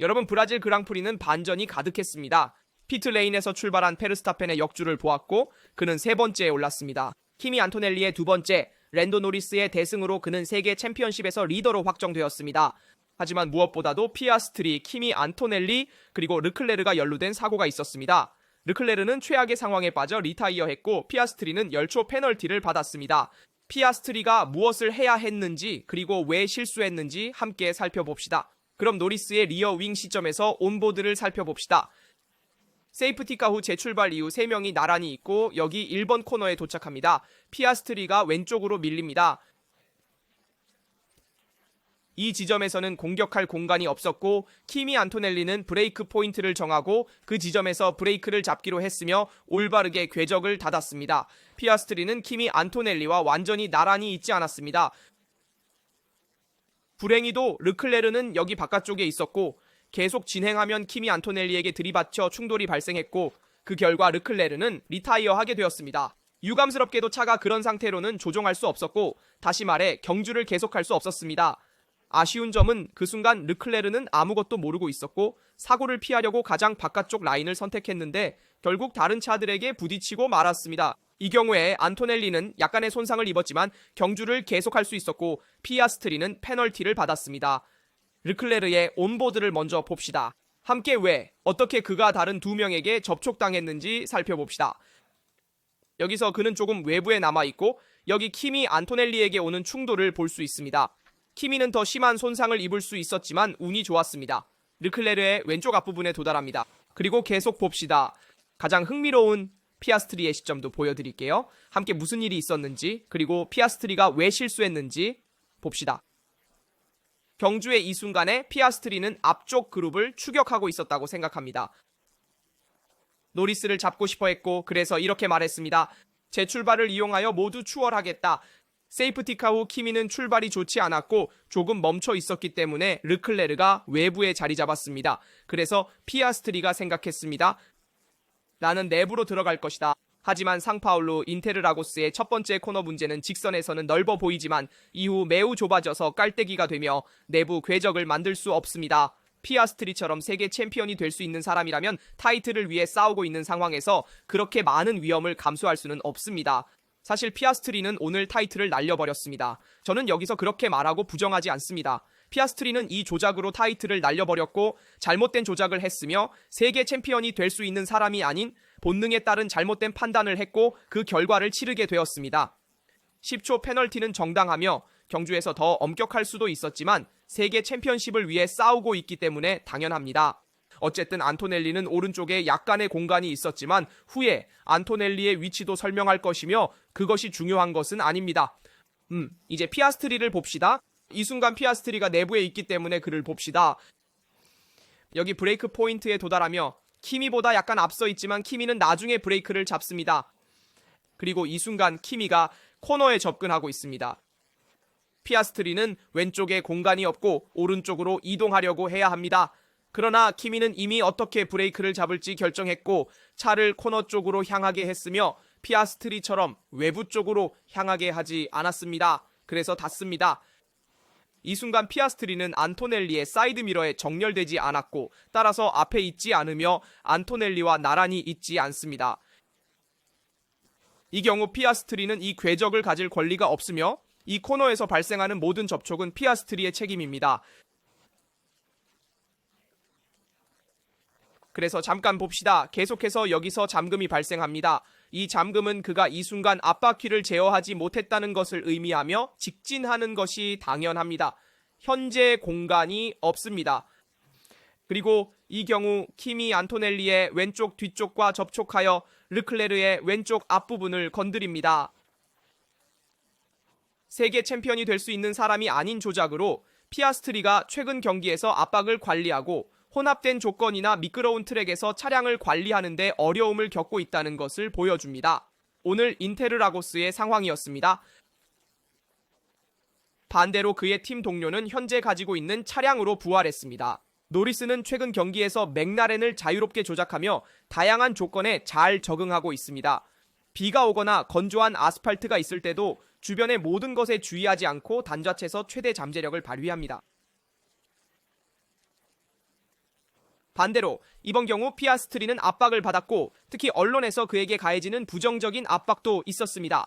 여러분, 브라질 그랑프리는 반전이 가득했습니다. 피트레인에서 출발한 페르스타펜의 역주를 보았고 그는 세 번째에 올랐습니다. 키미 안토넬리의 두 번째, 랜도 노리스의 대승으로 그는 세계 챔피언십에서 리더로 확정되었습니다. 하지만 무엇보다도 피아스트리, 키미 안토넬리 그리고 르클레르가 연루된 사고가 있었습니다. 르클레르는 최악의 상황에 빠져 리타이어했고 피아스트리는 열초 페널티를 받았습니다. 피아스트리가 무엇을 해야 했는지 그리고 왜 실수했는지 함께 살펴봅시다. 그럼 노리스의 리어 윙 시점에서 온보드를 살펴봅시다. 세이프티카 후 재출발 이후 3명이 나란히 있고 여기 1번 코너에 도착합니다. 피아스트리가 왼쪽으로 밀립니다. 이 지점에서는 공격할 공간이 없었고 키미 안토넬리는 브레이크 포인트를 정하고 그 지점에서 브레이크를 잡기로 했으며 올바르게 궤적을 닫았습니다. 피아스트리는 키미 안토넬리와 완전히 나란히 있지 않았습니다. 불행히도 르클레르는 여기 바깥쪽에 있었고 계속 진행하면 키미 안토넬리에게 들이받쳐 충돌이 발생했고 그 결과 르클레르는 리타이어하게 되었습니다. 유감스럽게도 차가 그런 상태로는 조종할 수 없었고 다시 말해 경주를 계속할 수 없었습니다. 아쉬운 점은 그 순간 르클레르는 아무것도 모르고 있었고 사고를 피하려고 가장 바깥쪽 라인을 선택했는데 결국 다른 차들에게 부딪히고 말았습니다. 이 경우에 안토넬리는 약간의 손상을 입었지만 경주를 계속할 수 있었고 피아스트리는 페널티를 받았습니다. 르클레르의 온보드를 먼저 봅시다. 함께 왜, 어떻게 그가 다른 두 명에게 접촉당했는지 살펴봅시다. 여기서 그는 조금 외부에 남아있고 여기 키미 안토넬리에게 오는 충돌을 볼 수 있습니다. 키미는 더 심한 손상을 입을 수 있었지만 운이 좋았습니다. 르클레르의 왼쪽 앞부분에 도달합니다. 그리고 계속 봅시다. 가장 흥미로운 피아스트리의 시점도 보여드릴게요. 함께 무슨 일이 있었는지 그리고 피아스트리가 왜 실수했는지 봅시다. 경주의 이 순간에 피아스트리는 앞쪽 그룹을 추격하고 있었다고 생각합니다. 노리스를 잡고 싶어 했고 그래서 이렇게 말했습니다. 제 출발을 이용하여 모두 추월하겠다. 세이프티카 후 키미는 출발이 좋지 않았고 조금 멈춰 있었기 때문에 르클레르가 외부에 자리 잡았습니다. 그래서 피아스트리가 생각했습니다. 나는 내부로 들어갈 것이다. 하지만 상파울루 인테르라고스의 첫 번째 코너 문제는 직선에서는 넓어 보이지만 이후 매우 좁아져서 깔때기가 되며 내부 궤적을 만들 수 없습니다. 피아스트리처럼 세계 챔피언이 될 수 있는 사람이라면 타이틀을 위해 싸우고 있는 상황에서 그렇게 많은 위험을 감수할 수는 없습니다. 사실 피아스트리는 오늘 타이틀을 날려버렸습니다. 저는 여기서 그렇게 말하고 부정하지 않습니다. 피아스트리는 이 조작으로 타이틀을 날려버렸고 잘못된 조작을 했으며 세계 챔피언이 될 수 있는 사람이 아닌 본능에 따른 잘못된 판단을 했고 그 결과를 치르게 되었습니다. 10초 페널티는 정당하며 경주에서 더 엄격할 수도 있었지만 세계 챔피언십을 위해 싸우고 있기 때문에 당연합니다. 어쨌든 안토넬리는 오른쪽에 약간의 공간이 있었지만 후에 안토넬리의 위치도 설명할 것이며 그것이 중요한 것은 아닙니다. 이제 피아스트리를 봅시다. 이 순간 피아스트리가 내부에 있기 때문에 그를 봅시다. 여기 브레이크 포인트에 도달하며 키미보다 약간 앞서 있지만 키미는 나중에 브레이크를 잡습니다. 그리고 이 순간 키미가 코너에 접근하고 있습니다. 피아스트리는 왼쪽에 공간이 없고 오른쪽으로 이동하려고 해야 합니다. 그러나 키미는 이미 어떻게 브레이크를 잡을지 결정했고 차를 코너 쪽으로 향하게 했으며 피아스트리처럼 외부 쪽으로 향하게 하지 않았습니다. 그래서 닿습니다. 이 순간 피아스트리는 안토넬리의 사이드미러에 정렬되지 않았고 따라서 앞에 있지 않으며 안토넬리와 나란히 있지 않습니다. 이 경우 피아스트리는 이 궤적을 가질 권리가 없으며 이 코너에서 발생하는 모든 접촉은 피아스트리의 책임입니다. 그래서 잠깐 봅시다. 계속해서 여기서 잠금이 발생합니다. 이 잠금은 그가 이 순간 앞바퀴를 제어하지 못했다는 것을 의미하며 직진하는 것이 당연합니다. 현재 공간이 없습니다. 그리고 이 경우 키미 안토넬리의 왼쪽 뒤쪽과 접촉하여 르클레르의 왼쪽 앞부분을 건드립니다. 세계 챔피언이 될 수 있는 사람이 아닌 조작으로 피아스트리가 최근 경기에서 압박을 관리하고 혼합된 조건이나 미끄러운 트랙에서 차량을 관리하는 데 어려움을 겪고 있다는 것을 보여줍니다. 오늘 인테르라고스의 상황이었습니다. 반대로 그의 팀 동료는 현재 가지고 있는 차량으로 부활했습니다. 노리스는 최근 경기에서 맥라렌을 자유롭게 조작하며 다양한 조건에 잘 적응하고 있습니다. 비가 오거나 건조한 아스팔트가 있을 때도 주변의 모든 것에 주의하지 않고 단자체에서 최대 잠재력을 발휘합니다. 반대로 이번 경우 피아스트리는 압박을 받았고 특히 언론에서 그에게 가해지는 부정적인 압박도 있었습니다.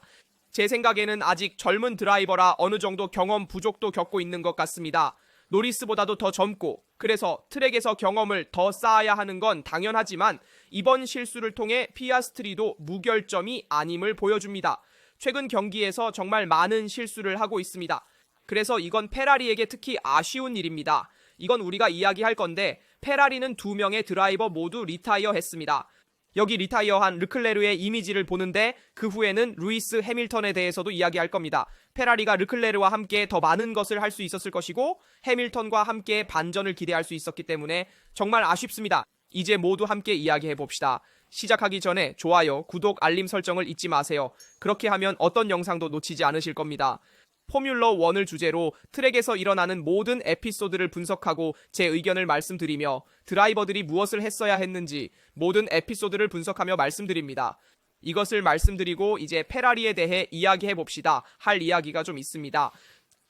제 생각에는 아직 젊은 드라이버라 어느 정도 경험 부족도 겪고 있는 것 같습니다. 노리스보다도 더 젊고 그래서 트랙에서 경험을 더 쌓아야 하는 건 당연하지만 이번 실수를 통해 피아스트리도 무결점이 아님을 보여줍니다. 최근 경기에서 정말 많은 실수를 하고 있습니다. 그래서 이건 페라리에게 특히 아쉬운 일입니다. 이건 우리가 이야기할 건데 페라리는 2명의 드라이버 모두 리타이어 했습니다. 여기 리타이어한 르클레르의 이미지를 보는데 그 후에는 루이스 해밀턴에 대해서도 이야기할 겁니다. 페라리가 르클레르와 함께 더 많은 것을 할 수 있었을 것이고 해밀턴과 함께 반전을 기대할 수 있었기 때문에 정말 아쉽습니다. 이제 모두 함께 이야기해 봅시다. 시작하기 전에 좋아요, 구독, 알림 설정을 잊지 마세요. 그렇게 하면 어떤 영상도 놓치지 않으실 겁니다. 포뮬러 1을 주제로 트랙에서 일어나는 모든 에피소드를 분석하고 제 의견을 말씀드리며 드라이버들이 무엇을 했어야 했는지 모든 에피소드를 분석하며 말씀드립니다. 이것을 말씀드리고 이제 페라리에 대해 이야기해 봅시다. 할 이야기가 좀 있습니다.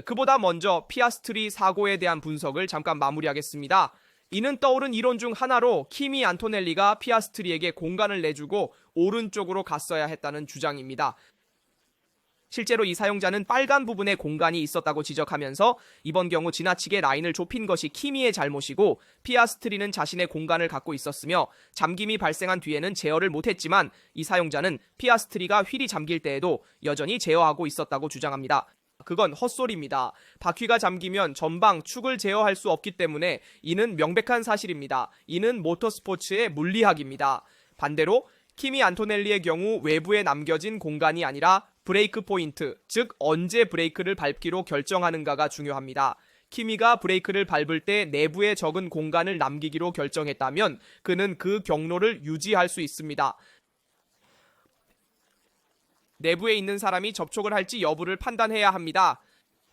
그보다 먼저 피아스트리 사고에 대한 분석을 잠깐 마무리하겠습니다. 이는 떠오른 이론 중 하나로 키미 안토넬리가 피아스트리에게 공간을 내주고 오른쪽으로 갔어야 했다는 주장입니다. 실제로 이 사용자는 빨간 부분에 공간이 있었다고 지적하면서 이번 경우 지나치게 라인을 좁힌 것이 키미의 잘못이고 피아스트리는 자신의 공간을 갖고 있었으며 잠김이 발생한 뒤에는 제어를 못했지만 이 사용자는 피아스트리가 휠이 잠길 때에도 여전히 제어하고 있었다고 주장합니다. 그건 헛소리입니다. 바퀴가 잠기면 전방 축을 제어할 수 없기 때문에 이는 명백한 사실입니다. 이는 모터스포츠의 물리학입니다. 반대로 키미 안토넬리의 경우 외부에 남겨진 공간이 아니라 브레이크 포인트, 즉 언제 브레이크를 밟기로 결정하는가가 중요합니다. 키미가 브레이크를 밟을 때 내부에 적은 공간을 남기기로 결정했다면 그는 그 경로를 유지할 수 있습니다. 내부에 있는 사람이 접촉을 할지 여부를 판단해야 합니다.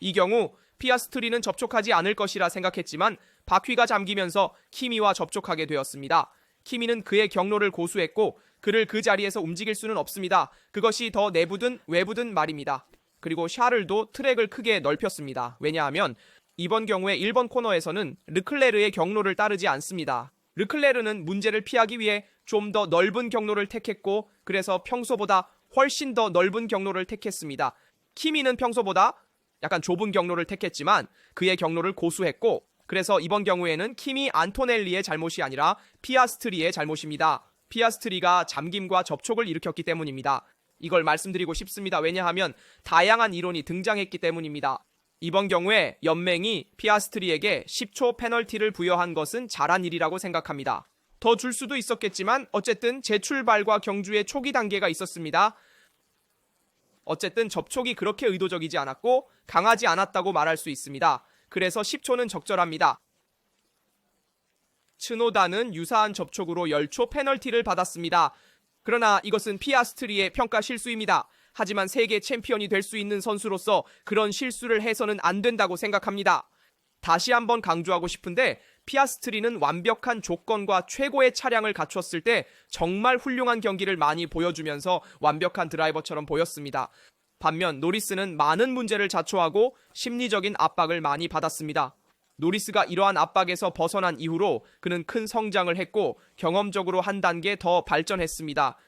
이 경우 피아스트리는 접촉하지 않을 것이라 생각했지만 바퀴가 잠기면서 키미와 접촉하게 되었습니다. 키미는 그의 경로를 고수했고 그를 그 자리에서 움직일 수는 없습니다. 그것이 더 내부든 외부든 말입니다. 그리고 샤를도 트랙을 크게 넓혔습니다. 왜냐하면 이번 경우에 1번 코너에서는 르클레르의 경로를 따르지 않습니다. 르클레르는 문제를 피하기 위해 좀 더 넓은 경로를 택했고 그래서 평소보다 훨씬 더 넓은 경로를 택했습니다. 키미는 평소보다 약간 좁은 경로를 택했지만 그의 경로를 고수했고 그래서 이번 경우에는 키미 안토넬리의 잘못이 아니라 피아스트리의 잘못입니다. 피아스트리가 잠김과 접촉을 일으켰기 때문입니다. 이걸 말씀드리고 싶습니다. 왜냐하면 다양한 이론이 등장했기 때문입니다. 이번 경우에 연맹이 피아스트리에게 10초 페널티를 부여한 것은 잘한 일이라고 생각합니다. 더 줄 수도 있었겠지만 어쨌든 재출발과 경주의 초기 단계가 있었습니다. 어쨌든 접촉이 그렇게 의도적이지 않았고 강하지 않았다고 말할 수 있습니다. 그래서 10초는 적절합니다. 츠노다는 유사한 접촉으로 10초 페널티를 받았습니다. 그러나 이것은 피아스트리의 평가 실수입니다. 하지만 세계 챔피언이 될 수 있는 선수로서 그런 실수를 해서는 안 된다고 생각합니다. 다시 한번 강조하고 싶은데 피아스트리는 완벽한 조건과 최고의 차량을 갖췄을 때 정말 훌륭한 경기를 많이 보여주면서 완벽한 드라이버처럼 보였습니다. 반면 노리스는 많은 문제를 자초하고 심리적인 압박을 많이 받았습니다. 노리스가 이러한 압박에서 벗어난 이후로 그는 큰 성장을 했고 경험적으로 한 단계 더 발전했습니다.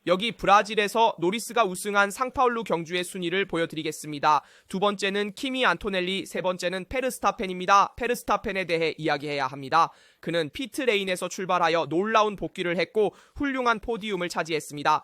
여기 브라질에서 노리스가 우승한 상파울루 경주의 순위를 보여드리겠습니다. 두 번째는 키미 안토넬리, 세 번째는 페르스타펜입니다. 페르스타펜에 대해 이야기해야 합니다. 그는 피트레인에서 출발하여 놀라운 복귀를 했고 훌륭한 포디움을 차지했습니다.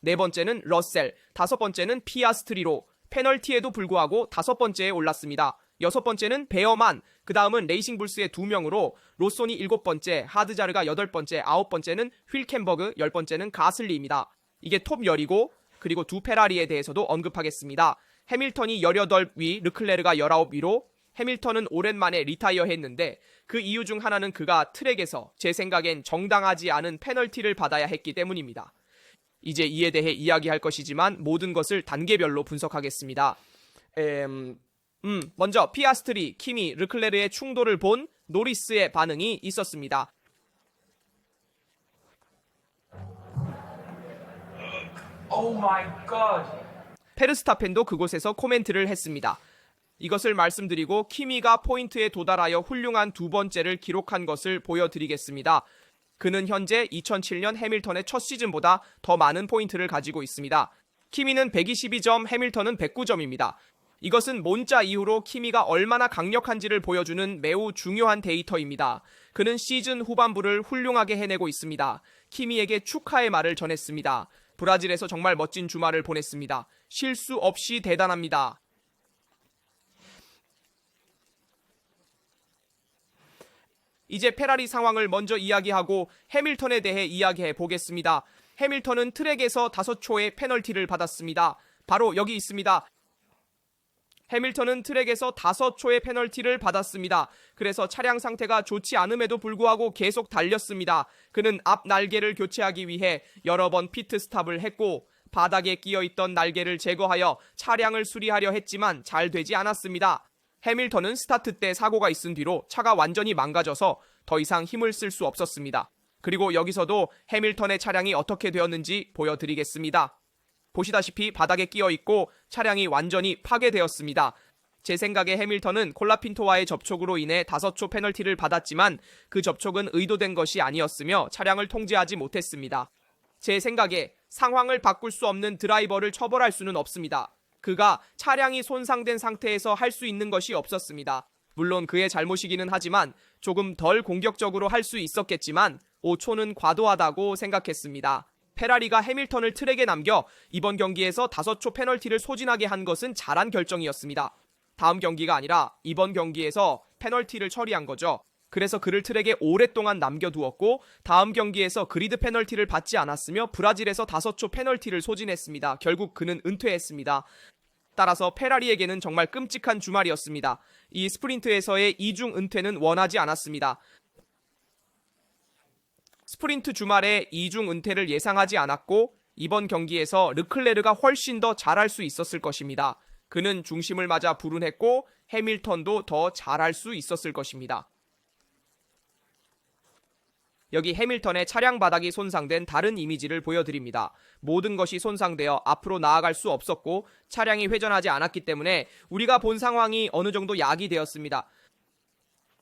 네 번째는 러셀, 다섯 번째는 피아스트리로 페널티에도 불구하고 다섯 번째에 올랐습니다. 여섯 번째는 베어만, 그 다음은 레이싱불스의 2명으로 로손이 7번째, 하드자르가 8번째, 9번째는 휠켄버그, 10번째는 가슬리입니다. 이게 톱 10이고 그리고 두 페라리에 대해서도 언급하겠습니다. 해밀턴이 18위, 르클레르가 19위로 해밀턴은 오랜만에 리타이어 했는데 그 이유 중 하나는 그가 트랙에서 제 생각엔 정당하지 않은 페널티를 받아야 했기 때문입니다. 이제 이에 대해 이야기할 것이지만 모든 것을 단계별로 분석하겠습니다. 먼저 피아스트리, 키미, 르클레르의 충돌을 본 노리스의 반응이 있었습니다. 페르스타펜도 그곳에서 코멘트를 했습니다. 이것을 말씀드리고 키미가 포인트에 도달하여 훌륭한 두 번째를 기록한 것을 보여드리겠습니다. 그는 현재 2007년 해밀턴의 첫 시즌보다 더 많은 포인트를 가지고 있습니다. 키미는 122점, 해밀턴은 109점입니다. 이것은 몬자 이후로 키미가 얼마나 강력한지를 보여주는 매우 중요한 데이터입니다. 그는 시즌 후반부를 훌륭하게 해내고 있습니다. 키미에게 축하의 말을 전했습니다. 브라질에서 정말 멋진 주말을 보냈습니다. 실수 없이 대단합니다. 이제 페라리 상황을 먼저 이야기하고 해밀턴에 대해 이야기해 보겠습니다. 해밀턴은 트랙에서 5초의 페널티를 받았습니다. 바로 여기 있습니다. 해밀턴은 트랙에서 5초의 페널티를 받았습니다. 그래서 차량 상태가 좋지 않음에도 불구하고 계속 달렸습니다. 그는 앞 날개를 교체하기 위해 여러 번 피트 스탑을 했고 바닥에 끼어있던 날개를 제거하여 차량을 수리하려 했지만 잘 되지 않았습니다. 해밀턴은 스타트 때 사고가 있은 뒤로 차가 완전히 망가져서 더 이상 힘을 쓸 수 없었습니다. 그리고 여기서도 해밀턴의 차량이 어떻게 되었는지 보여드리겠습니다. 보시다시피 바닥에 끼어있고 차량이 완전히 파괴되었습니다. 제 생각에 해밀턴은 콜라핀토와의 접촉으로 인해 5초 페널티를 받았지만 그 접촉은 의도된 것이 아니었으며 차량을 통제하지 못했습니다. 제 생각에 상황을 바꿀 수 없는 드라이버를 처벌할 수는 없습니다. 그가 차량이 손상된 상태에서 할 수 있는 것이 없었습니다. 물론 그의 잘못이기는 하지만 조금 덜 공격적으로 할 수 있었겠지만 5초는 과도하다고 생각했습니다. 페라리가 해밀턴을 트랙에 남겨 이번 경기에서 5초 페널티를 소진하게 한 것은 잘한 결정이었습니다. 다음 경기가 아니라 이번 경기에서 페널티를 처리한 거죠. 그래서 그를 트랙에 오랫동안 남겨두었고 다음 경기에서 그리드 페널티를 받지 않았으며 브라질에서 5초 페널티를 소진했습니다. 결국 그는 은퇴했습니다. 따라서 페라리에게는 정말 끔찍한 주말이었습니다. 이 스프린트에서의 이중 은퇴는 원하지 않았습니다. 스프린트 주말에 이중 은퇴를 예상하지 않았고 이번 경기에서 르클레르가 훨씬 더 잘할 수 있었을 것입니다. 그는 중심을 맞아 불운했고 해밀턴도 더 잘할 수 있었을 것입니다. 여기 해밀턴의 차량 바닥이 손상된 다른 이미지를 보여드립니다. 모든 것이 손상되어 앞으로 나아갈 수 없었고 차량이 회전하지 않았기 때문에 우리가 본 상황이 어느 정도 야기되었습니다.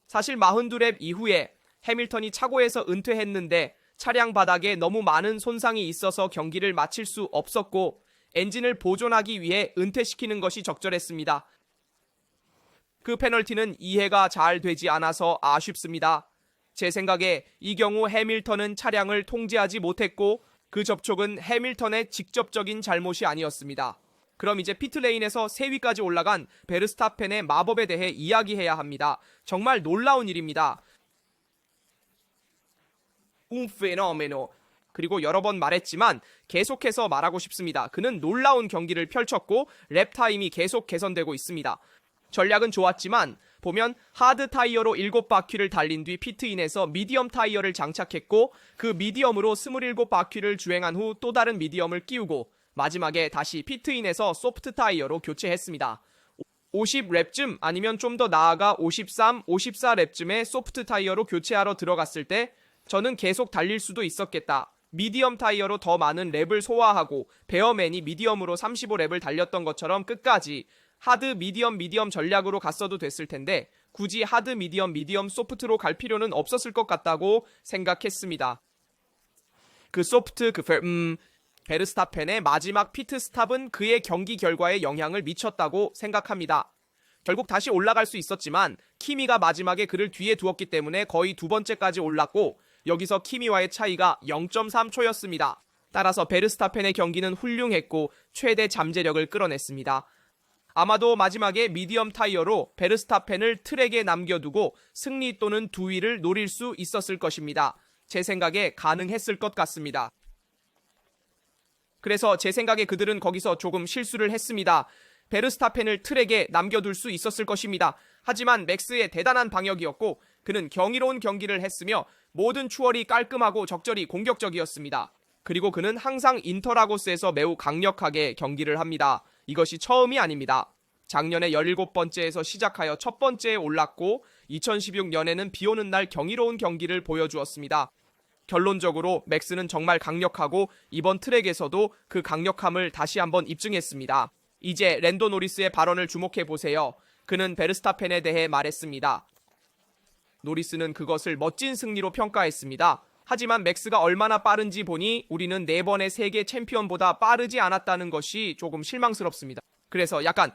사실 42랩 이후에 해밀턴이 차고에서 은퇴했는데 차량 바닥에 너무 많은 손상이 있어서 경기를 마칠 수 없었고 엔진을 보존하기 위해 은퇴시키는 것이 적절했습니다. 그 페널티는 이해가 잘 되지 않아서 아쉽습니다. 제 생각에 이 경우 해밀턴은 차량을 통제하지 못했고 그 접촉은 해밀턴의 직접적인 잘못이 아니었습니다. 그럼 이제 피트레인에서 3위까지 올라간 베르스타펜의 마법에 대해 이야기해야 합니다. 정말 놀라운 일입니다. Un fenomeno. 그리고 여러 번 말했지만 계속해서 말하고 싶습니다. 그는 놀라운 경기를 펼쳤고 랩 타임이 계속 개선되고 있습니다. 전략은 좋았지만 보면 하드 타이어로 7바퀴를 달린 뒤 피트인에서 미디엄 타이어를 장착했고 그 미디엄으로 27바퀴를 주행한 후 또 다른 미디엄을 끼우고 마지막에 다시 피트인에서 소프트 타이어로 교체했습니다. 50랩쯤 아니면 좀 더 나아가 53, 54랩쯤에 소프트 타이어로 교체하러 들어갔을 때 저는 계속 달릴 수도 있었겠다. 미디엄 타이어로 더 많은 랩을 소화하고 베어맨이 미디엄으로 35랩을 달렸던 것처럼 끝까지 하드, 미디엄 전략으로 갔어도 됐을 텐데 굳이 하드, 미디엄, 소프트로 갈 필요는 없었을 것 같다고 생각했습니다. 그 소프트, 베르스타펜의 마지막 피트 스탑은 그의 경기 결과에 영향을 미쳤다고 생각합니다. 결국 다시 올라갈 수 있었지만 키미가 마지막에 그를 뒤에 두었기 때문에 거의 2번째까지 올랐고 여기서 키미와의 차이가 0.3초였습니다. 따라서 베르스타펜의 경기는 훌륭했고 최대 잠재력을 끌어냈습니다. 아마도 마지막에 미디엄 타이어로 베르스타펜을 트랙에 남겨두고 승리 또는 2위를 노릴 수 있었을 것입니다. 제 생각에 가능했을 것 같습니다. 그래서 제 생각에 그들은 거기서 조금 실수를 했습니다. 베르스타펜을 트랙에 남겨둘 수 있었을 것입니다. 하지만 맥스의 대단한 방역이었고 그는 경이로운 경기를 했으며 모든 추월이 깔끔하고 적절히 공격적이었습니다. 그리고 그는 항상 인터라고스에서 매우 강력하게 경기를 합니다. 이것이 처음이 아닙니다. 작년에 17번째에서 시작하여 첫 번째에 올랐고 2016년에는 비오는 날 경이로운 경기를 보여주었습니다. 결론적으로 맥스는 정말 강력하고 이번 트랙에서도 그 강력함을 다시 한번 입증했습니다. 이제 랜도 노리스의 발언을 주목해보세요. 그는 베르스타펜에 대해 말했습니다. 노리스는 그것을 멋진 승리로 평가했습니다. 하지만 맥스가 얼마나 빠른지 보니 우리는 4번의 세계 챔피언보다 빠르지 않았다는 것이 조금 실망스럽습니다. 그래서 약간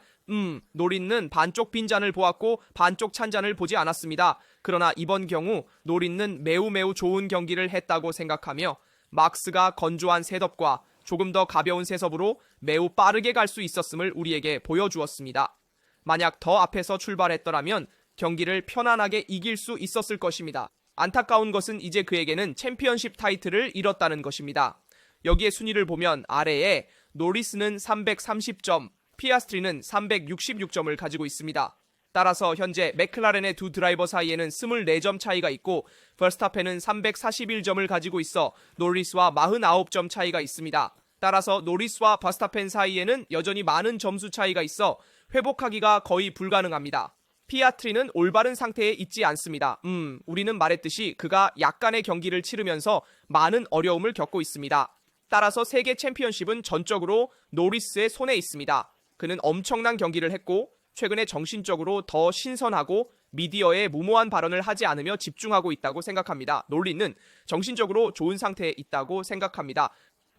노린는 반쪽 빈잔을 보았고 반쪽 찬잔을 보지 않았습니다. 그러나 이번 경우 노린는 매우 좋은 경기를 했다고 생각하며 막스가 건조한 셋업과 조금 더 가벼운 셋업으로 매우 빠르게 갈 수 있었음을 우리에게 보여주었습니다. 만약 더 앞에서 출발했더라면 경기를 편안하게 이길 수 있었을 것입니다. 안타까운 것은 이제 그에게는 챔피언십 타이틀을 잃었다는 것입니다. 여기에 순위를 보면 아래에 노리스는 330점, 피아스트리는 366점을 가지고 있습니다. 따라서 현재 맥클라렌의 두 드라이버 사이에는 24점 차이가 있고 버스타펜은 341점을 가지고 있어 노리스와 49점 차이가 있습니다. 따라서 노리스와 버스타펜 사이에는 여전히 많은 점수 차이가 있어 회복하기가 거의 불가능합니다. 피아트리는 올바른 상태에 있지 않습니다. 우리는 말했듯이 그가 약간의 경기를 치르면서 많은 어려움을 겪고 있습니다. 따라서 세계 챔피언십은 전적으로 노리스의 손에 있습니다. 그는 엄청난 경기를 했고 최근에 정신적으로 더 신선하고 미디어에 무모한 발언을 하지 않으며 집중하고 있다고 생각합니다. 노리는 정신적으로 좋은 상태에 있다고 생각합니다.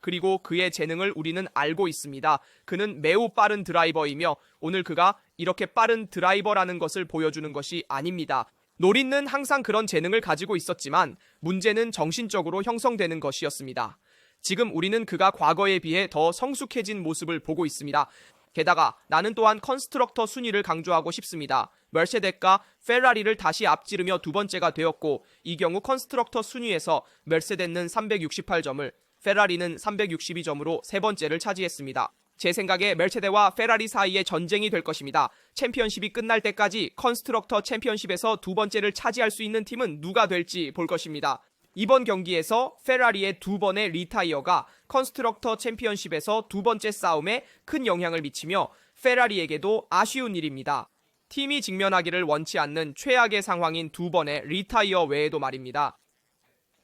그리고 그의 재능을 우리는 알고 있습니다. 그는 매우 빠른 드라이버이며 오늘 그가 이렇게 빠른 드라이버라는 것을 보여주는 것이 아닙니다. 노린는 항상 그런 재능을 가지고 있었지만 문제는 정신적으로 형성되는 것이었습니다. 지금 우리는 그가 과거에 비해 더 성숙해진 모습을 보고 있습니다. 게다가 나는 또한 컨스트럭터 순위를 강조하고 싶습니다. 메르세데스가 페라리를 다시 앞지르며 두 번째가 되었고 이 경우 컨스트럭터 순위에서 메르세데스는 368점을 페라리는 362점으로 세 번째를 차지했습니다. 제 생각에 메르세데스와 페라리 사이의 전쟁이 될 것입니다. 챔피언십이 끝날 때까지 컨스트럭터 챔피언십에서 두 번째를 차지할 수 있는 팀은 누가 될지 볼 것입니다. 이번 경기에서 페라리의 두 번의 리타이어가 컨스트럭터 챔피언십에서 두 번째 싸움에 큰 영향을 미치며 페라리에게도 아쉬운 일입니다. 팀이 직면하기를 원치 않는 최악의 상황인 두 번의 리타이어 외에도 말입니다.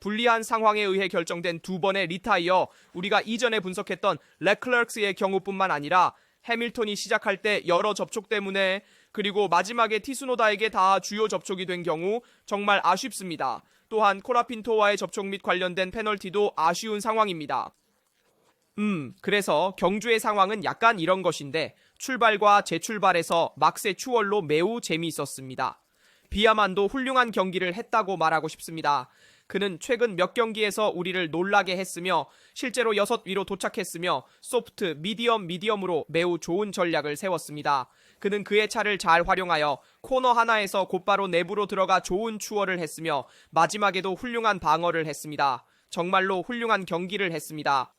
불리한 상황에 의해 결정된 두 번의 리타이어, 우리가 이전에 분석했던 레클럭스의 경우뿐만 아니라 해밀턴이 시작할 때 여러 접촉 때문에 그리고 마지막에 티수노다에게 다 주요 접촉이 된 경우 정말 아쉽습니다. 또한 코라핀토와의 접촉 및 관련된 페널티도 아쉬운 상황입니다. 그래서 경주의 상황은 약간 이런 것인데 출발과 재출발에서 막스의 추월로 매우 재미있었습니다. 비아만도 훌륭한 경기를 했다고 말하고 싶습니다. 그는 최근 몇 경기에서 우리를 놀라게 했으며 실제로 6위로 도착했으며 소프트, 미디엄으로 매우 좋은 전략을 세웠습니다. 그는 그의 차를 잘 활용하여 코너 하나에서 곧바로 내부로 들어가 좋은 추월을 했으며 마지막에도 훌륭한 방어를 했습니다. 정말로 훌륭한 경기를 했습니다.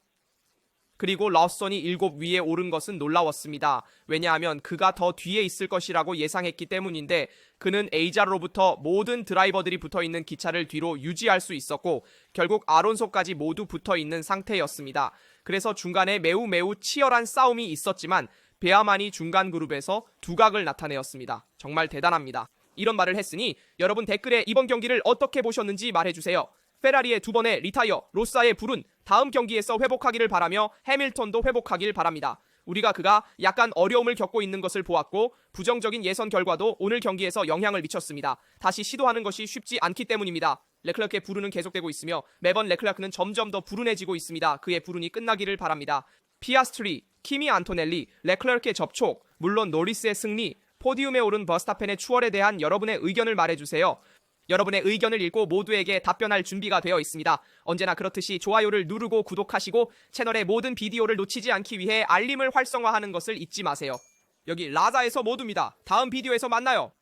그리고 러선이 7위에 오른 것은 놀라웠습니다. 왜냐하면 그가 더 뒤에 있을 것이라고 예상했기 때문인데 그는 에이자로부터 모든 드라이버들이 붙어있는 기차를 뒤로 유지할 수 있었고 결국 아론소까지 모두 붙어있는 상태였습니다. 그래서 중간에 매우 치열한 싸움이 있었지만 베아만이 중간 그룹에서 두각을 나타내었습니다. 정말 대단합니다. 이런 말을 했으니 여러분 댓글에 이번 경기를 어떻게 보셨는지 말해주세요. 페라리의 두 번의 리타이어, 로사의 불운 다음 경기에서 회복하기를 바라며 해밀턴도 회복하길 바랍니다. 우리가 그가 약간 어려움을 겪고 있는 것을 보았고 부정적인 예선 결과도 오늘 경기에서 영향을 미쳤습니다. 다시 시도하는 것이 쉽지 않기 때문입니다. 레클락의 불운은 계속되고 있으며 매번 레클라크는 점점 더 불운해지고 있습니다. 그의 불운이 끝나기를 바랍니다. 피아스트리, 키미 안토넬리, 레클락의 접촉, 물론 노리스의 승리, 포디움에 오른 버스타펜의 추월에 대한 여러분의 의견을 말해주세요. 여러분의 의견을 읽고 모두에게 답변할 준비가 되어 있습니다. 언제나 그렇듯이 좋아요를 누르고 구독하시고 채널의 모든 비디오를 놓치지 않기 위해 알림을 활성화하는 것을 잊지 마세요. 여기 라자에서 모두입니다. 다음 비디오에서 만나요.